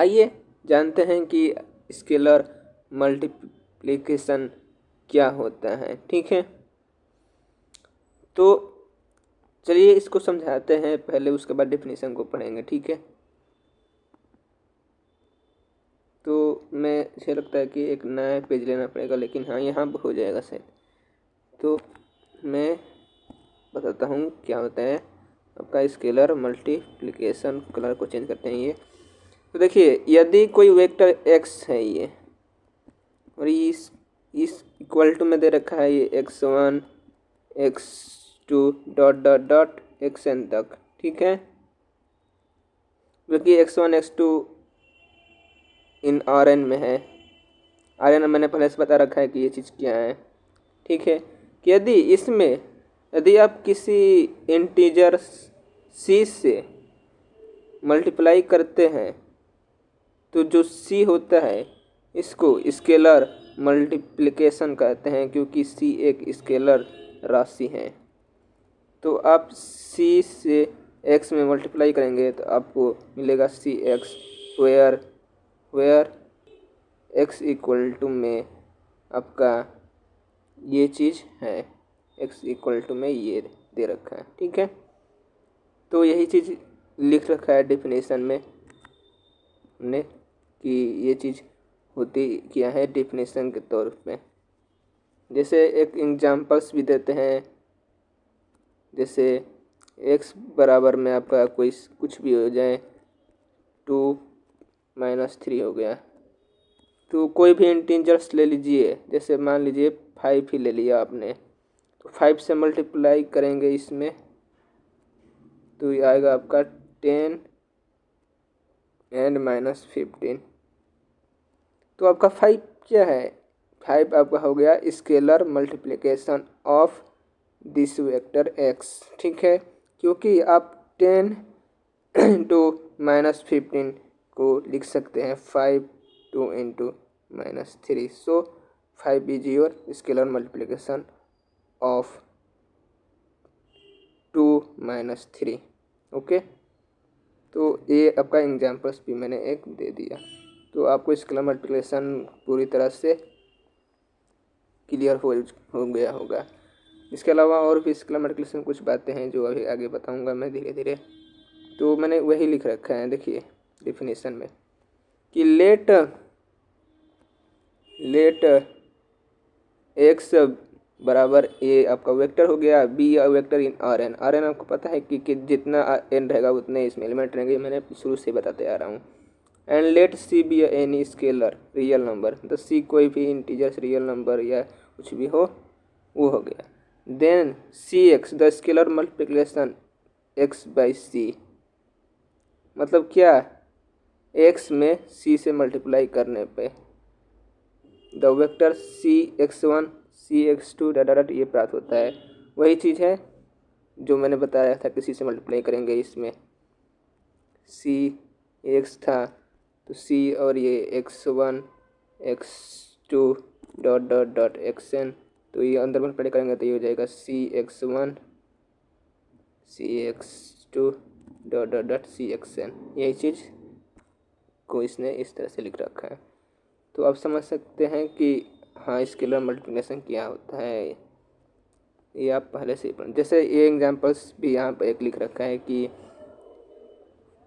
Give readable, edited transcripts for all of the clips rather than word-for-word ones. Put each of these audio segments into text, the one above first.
आइए जानते हैं कि स्केलर मल्टीप्लिकेशन क्या होता है। ठीक है, तो चलिए इसको समझाते हैं पहले, उसके बाद डेफिनेशन को पढ़ेंगे। ठीक है, तो मुझे लगता है कि एक नया पेज लेना पड़ेगा, लेकिन हाँ यहाँ हो जाएगा शायद। तो मैं बताता हूँ क्या होता है आपका स्केलर मल्टीप्लिकेशन। कलर को चेंज करते हैं ये। तो देखिए, यदि कोई वेक्टर x है ये, और इस इक्वल टू में दे रखा है ये x1 x2 dot dot dot xn तक। ठीक है, क्योंकि x1 x2 इन Rn में है। Rn मैंने पहले से बता रखा है कि ये चीज़ क्या है। ठीक है, कि यदि आप किसी इंटीजर c से मल्टीप्लाई करते हैं तो जो c होता है इसको स्केलर मल्टीप्लिकेशन कहते हैं, क्योंकि c एक स्केलर राशि है। तो आप c से x में मल्टीप्लाई करेंगे तो आपको मिलेगा cx, where x equal to में आपका ये चीज़ है, x इक्वल टू में ये दे रखा है। ठीक है, तो यही चीज़ लिख रखा है डेफिनेशन में हमने कि ये चीज़ होती क्या है डेफिनेशन के तौर पे। जैसे एक एग्जांपल्स भी देते हैं, जैसे x बराबर में आपका कोई कुछ भी हो जाए 2 - 3 हो गया। तो कोई भी इंटीजर्स ले लीजिए, जैसे मान लीजिए 5 ही ले लिया आपने, तो 5 से मल्टीप्लाई करेंगे इसमें तो ये आएगा आपका 10 एंड -15। तो आपका 5 क्या है, 5 आपका हो गया scalar multiplication of this vector x। ठीक है, क्योंकि आप 10 इंटू -15 को लिख सकते हैं 5 2 into -3। So 5 is your scalar multiplication of 2 - 3। Okay, तो ये आपका एग्जाम्पल्स भी मैंने एक दे दिया, तो आपको स्केलर मल्टीप्लिकेशन पूरी तरह से क्लियर हो गया होगा। इसके अलावा और भी स्केलर मल्टीप्लिकेशन कुछ बातें हैं जो अभी आगे बताऊंगा मैं धीरे धीरे। तो मैंने वही लिख रखा है, देखिए डेफिनेशन में कि लेट x बराबर ए आपका वेक्टर हो गया, बी वेक्टर इन Rn आपको पता है कि जितना n रहेगा उतने इसमें एलिमेंट रहेंगे, मैंने शुरू से बताते आ रहा हूँ। And late c be any scalar real number, तो c कोई भी इंटीजर्स रियल नंबर या कुछ भी हो वो हो गया। Then cx the scalar multiplication x by c, मतलब क्या, x में c से मल्टीप्लाई करने पे the vector cx1 cx2 dot dot ये प्राप्त होता है। वही चीज़ है जो मैंने बताया था कि c से मल्टीप्लाई करेंगे, इसमें c x था तो c और ये x1 x2 dot dot dot xn, तो ये अंदर मल्टीप्लाई करेंगे तो ये हो जाएगा cx1 cx2 dot dot dot cxn। यही चीज़ को इसने इस तरह से लिख रखा है। तो आप समझ सकते हैं कि हाँ स्केलर मल्टीप्लिकेशन क्या होता है, ये आप पहले से ही जैसे ये एग्जांपल्स भी यहाँ पर एक लिख रखा है कि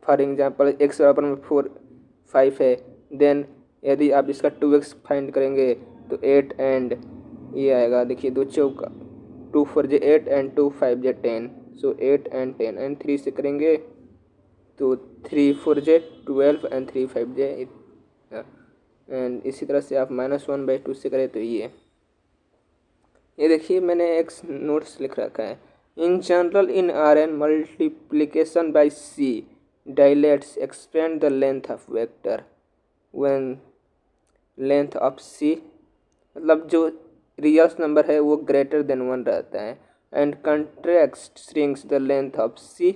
फॉर एग्जांपल x बराबर में 4 5 है। देन यदि आप इसका 2x फाइंड करेंगे तो 8 एंड ये आएगा, देखिए 2 चौका 2 4 जे 8 and 2 5 J 10। So 8 and 10 and 3 से करेंगे तो 3 4 जे 12 एंड 3 5 जे एंड इसी तरह से आप -1/2 से करें तो ये देखिए मैंने एक नोट्स लिख रखा है। In general in Rn multiplication bye c dilates expand the length of vector when length of c, मतलब जो रियल नंबर है वो ग्रेटर देन 1 रहता है, and contract shrinks the length of c,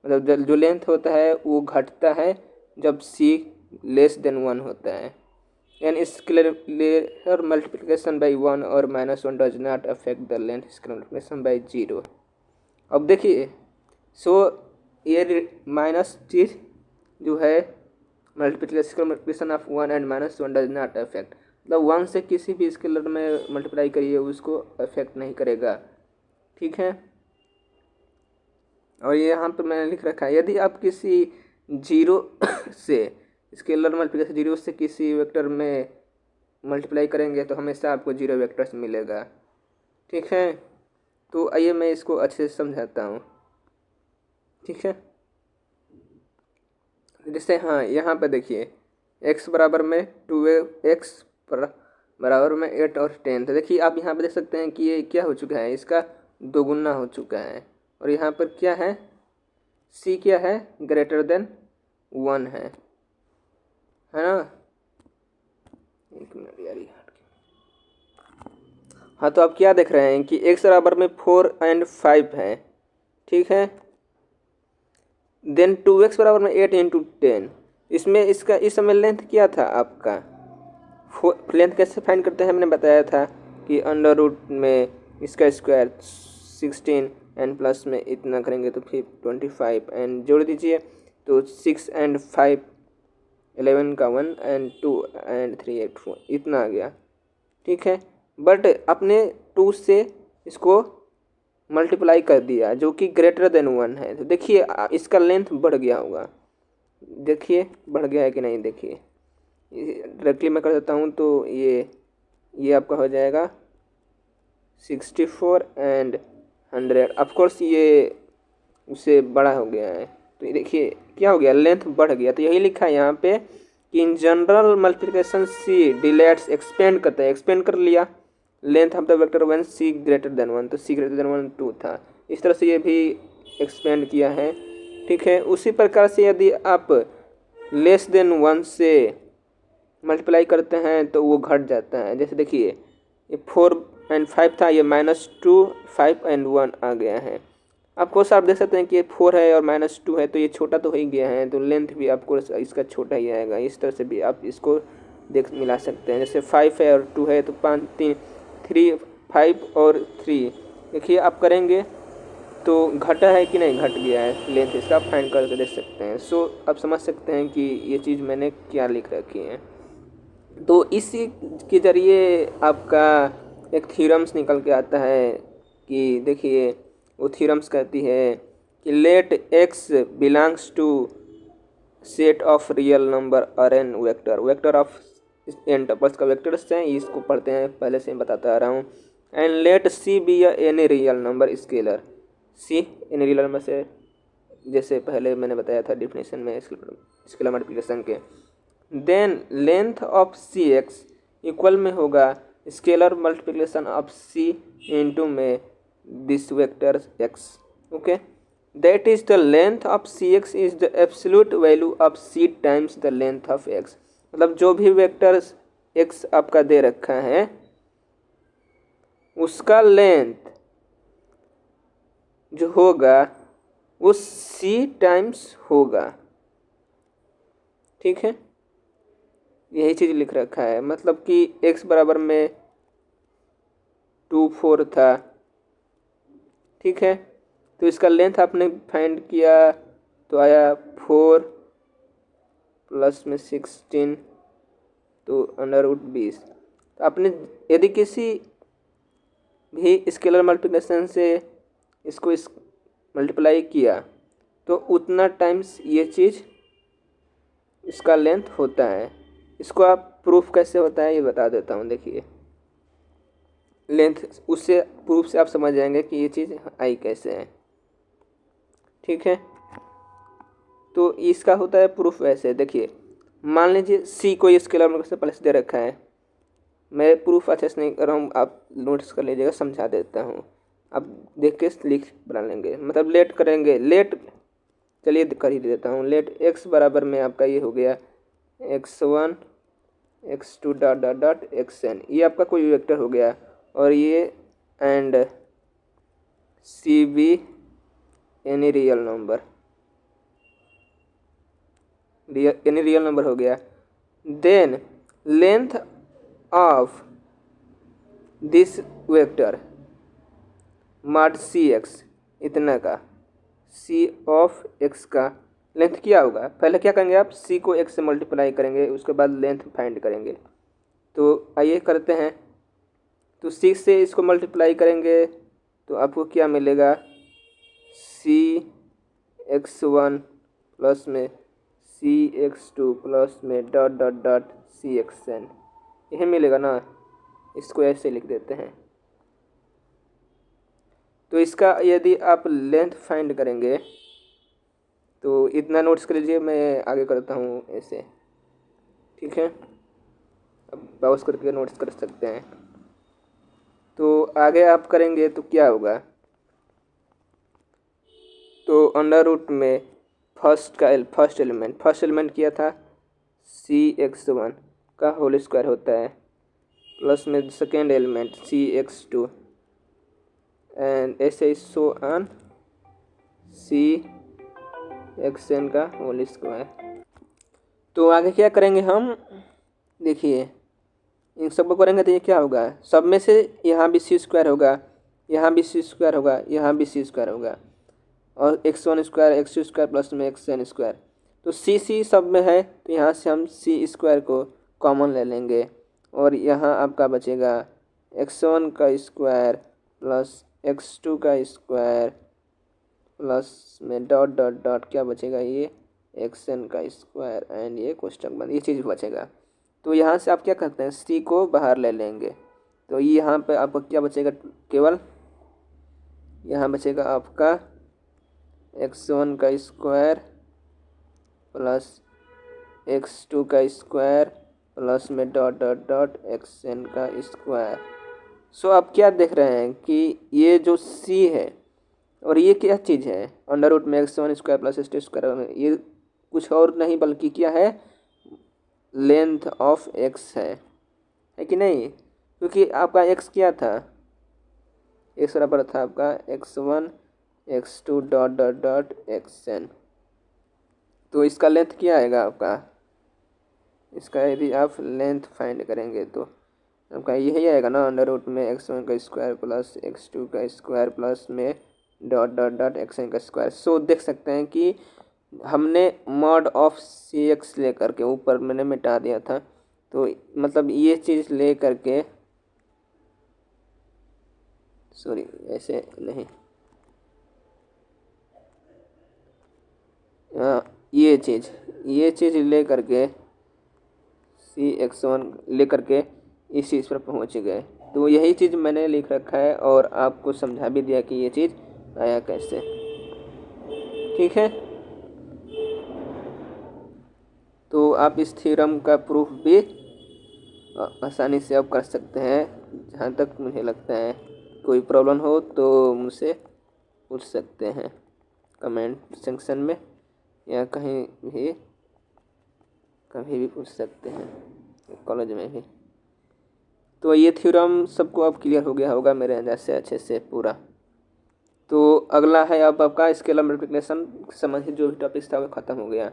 मतलब जो लेंथ होता है वो घटता है जब c लेस देन 1 होता है। एंड स्केलर मल्टीप्लिकेशन बाई 1 और -1 does not affect the length scalar multiplication by 0। अब देखिए, सो ये माइनस चीज़ जो है multiplication of 1 and -1 does not affect, मतलब 1 से किसी भी स्केलर में मल्टीप्लाई करिए उसको अफेक्ट नहीं करेगा। ठीक है, और ये यहाँ पर मैंने लिख रखा है यदि आप किसी जीरो से स्केलर मल्टीप्लिकेशन जीरो से किसी वेक्टर में मल्टीप्लाई करेंगे तो हमेशा आपको जीरो वेक्टर्स मिलेगा। ठीक है, तो आइए मैं इसको अच्छे से समझाता हूँ। ठीक है, जैसे हाँ यहाँ पे देखिए x बराबर में 2x बराबर में 8 और 10, तो देखिए आप यहाँ पे देख सकते हैं कि ये क्या हो चुका है, इसका दोगुना हो चुका है। और यहाँ पर क्या है, c क्या है, ग्रेटर देन 1 है ना। एक मिनट यार, हाँ तो आप क्या देख रहे हैं कि x बराबर में 4 एंड 5 है। ठीक है, देन 2x बराबर में 8 इंटू 10, इसमें इसका इस समय लेंथ क्या था आपका, लेंथ कैसे फाइंड करते हैं, मैंने बताया था कि अंडर रूट में इसका स्क्वायर 16 एंड प्लस में इतना करेंगे तो फिर 25 एंड जोड़ दीजिए तो 6 एंड 5 11 का 1 एंड 2 एंड 3 8 4 इतना आ गया। ठीक है, बट अपने 2 से इसको मल्टीप्लाई कर दिया जो कि ग्रेटर देन 1 है, तो देखिए इसका लेंथ बढ़ गया होगा। देखिए बढ़ गया है कि नहीं, देखिए डायरेक्टली मैं कर देता हूँ तो ये आपका हो जाएगा 64 एंड 100। ऑफकोर्स ये उससे बड़ा हो गया है, तो ये देखिए क्या हो गया, लेंथ बढ़ गया। तो यही लिखा है यहाँ पे कि in general multiplication c dilates expand करता है, एक्सपेंड कर लिया length of the vector one c greater than 1, तो c ग्रेटर देन 1 2 था, इस तरह से ये भी एक्सपेंड किया है। ठीक है, उसी प्रकार से यदि आप लेस देन 1 से मल्टीप्लाई करते हैं तो वो घट जाता है। जैसे देखिए ये 4 एंड 5 था, ये -2 5 एंड 1 आ गया है। आपको आप देख सकते हैं कि ये 4 है और -2 है, तो ये छोटा तो हो ही गया है, तो लेंथ भी आपको इसका छोटा ही आएगा। इस तरह से भी आप इसको मिला सकते हैं। जैसे 5 है और 2 है तो 3 5 और 3, देखिए आप करेंगे तो घटा है कि नहीं, घट गया है लेंथ, इसका आप फाइंड करके देख सकते हैं। सो आप समझ सकते हैं कि ये चीज़ मैंने क्या लिख रखी है। तो इसी के ज़रिए आपका एक थ्योरम्स निकल के आता है कि देखिए वो थ्योरम्स कहती है कि let x belongs to set of real number R N vector of N tuples का वेक्टर्स हैं, इसको पढ़ते हैं, पहले से मैं बताता आ रहा हूँ। And let c B any real number scalar, c any real number से जैसे पहले मैंने बताया था डिफिनेशन में स्केलर मल्टीप्लिकेशन के। Then length of c x equal में होगा scalar multiplication of c into में this vector x. Okay, that is the length of c x is the absolute value of c times the length of x, मतलब जो भी vector x आपका दे रखा है उसका लेंथ जो होगा वो सी टाइम्स होगा। ठीक है, यही चीज़ लिख रखा है, मतलब कि x बराबर में 2 4 था। ठीक है, तो इसका लेंथ आपने फाइंड किया तो आया 4 प्लस में 16 तो √20। तो आपने यदि किसी भी स्केलर मल्टीप्लिकेशन से इसको मल्टीप्लाई किया तो उतना टाइम्स ये चीज़ इसका लेंथ होता है। इसको आप प्रूफ कैसे होता है ये बता देता हूँ। देखिए लेंथ, उससे प्रूफ से आप समझ जाएंगे कि ये चीज़ आई कैसे है। ठीक है, तो इसका होता है प्रूफ वैसे। देखिए मान लीजिए सी को स्केलर मल्टीप्लिकेशन पहले से दे रखा है, मैं प्रूफ अच्छे से नहीं कर रहा हूँ, आप नोट्स कर लीजिएगा, समझा देता हूँ, आप देख के लिख बना लेंगे। मतलब लेट करेंगे, लेट चलिए कर ही देता हूँ। लेट x बराबर में आपका ये हो गया x1 x2 dot dot dot xn, ये आपका कोई वेक्टर हो गया, और ये and C B any real number, any real number हो गया। Then length of this vector mod C X, इतना का सी ऑफ एक्स का लेंथ क्या होगा, पहले क्या करेंगे आप सी को एक्स से मल्टीप्लाई करेंगे, उसके बाद लेंथ फाइंड करेंगे। तो आइए करते हैं। तो सी से इसको मल्टीप्लाई करेंगे तो आपको क्या मिलेगा, सी एक्स वन प्लस में सी एक्स टू प्लस में dot dot dot C x N, यही मिलेगा ना। इसको ऐसे लिख देते हैं। तो इसका यदि आप लेंथ फाइंड करेंगे तो इतना नोट्स कर लीजिए, मैं आगे करता हूँ ऐसे, ठीक है। अब पॉज करके नोट्स कर सकते हैं। तो आगे आप करेंगे तो क्या होगा, तो अंडर रूट में फर्स्ट एलिमेंट किया था सी एक्स वन का होल स्क्वायर होता है, प्लस में second element c x two and ऐसे so on c x N का होल स्क्वायर। तो आगे क्या करेंगे हम, देखिए इन सबको करेंगे तो ये क्या होगा, सब में से यहाँ भी सी स्क्वायर होगा, यहाँ भी सी स्क्वायर होगा, यहाँ भी सी स्क्वायर होगा, और X one square X two square plus में एक्स एन स्क्वायर। तो सी सब में है तो यहाँ से हम सी स्क्वायर को कॉमन ले लेंगे, और यहाँ आपका बचेगा एक्स वन का स्क्वायर प्लस एक्स टू का स्क्वायर प्लस में डॉट डॉट डॉट क्या बचेगा, ये एक्स एन का स्क्वायर एंड ये कोष्टक बंद, ये चीज़ बचेगा। तो यहाँ से आप क्या करते हैं, सी को बाहर ले लेंगे। तो ये यहाँ पे आपको क्या बचेगा, केवल यहाँ बचेगा आपका एक्स वन का स्क्वायर प्लस एक्स टू का स्क्वायर प्लस में dot dot dot X N का स्क्वायर। सो आप क्या देख रहे हैं कि ये जो सी है और ये क्या चीज़ है, अंडर रूट में X one square plus X two square, ये कुछ और नहीं बल्कि क्या है, लेंथ ऑफ एक्स है कि नहीं। क्योंकि आपका एक्स क्या था, एक्स बराबर था आपका X one X two dot dot dot X N. तो इसका लेंथ क्या आएगा आपका, इसका यदि आप लेंथ फाइंड करेंगे तो आपका यही आएगा ना, अंडर रूट में एक्स वन का स्क्वायर प्लस एक्स टू का स्क्वायर प्लस में dot dot dot X N का स्क्वायर। सो देख सकते हैं कि हमने मॉड ऑफ सी एक्स ले करके ऊपर मैंने मिटा दिया था, तो मतलब ये चीज़ ले करके, सॉरी ऐसे नहीं, ये चीज़ ले करके सी एक्स वन ले करके इस चीज़ पर पहुंच गए। तो यही चीज़ मैंने लिख रखा है और आपको समझा भी दिया कि ये चीज़ आया कैसे, ठीक है। तो आप इस थ्योरम का प्रूफ भी आसानी से आप कर सकते हैं। जहाँ तक मुझे लगता है कोई प्रॉब्लम हो तो मुझसे पूछ सकते हैं कमेंट सेक्शन में, या कहीं भी कभी भी पूछ सकते हैं, कॉलेज में भी। तो ये थ्योरम सबको अब क्लियर हो गया होगा मेरे अंदाज से अच्छे से पूरा। तो अगला है अब आपका स्केलर मल्टीप्लिकेशन संबंधित जो भी टॉपिक्स था वो ख़त्म हो गया।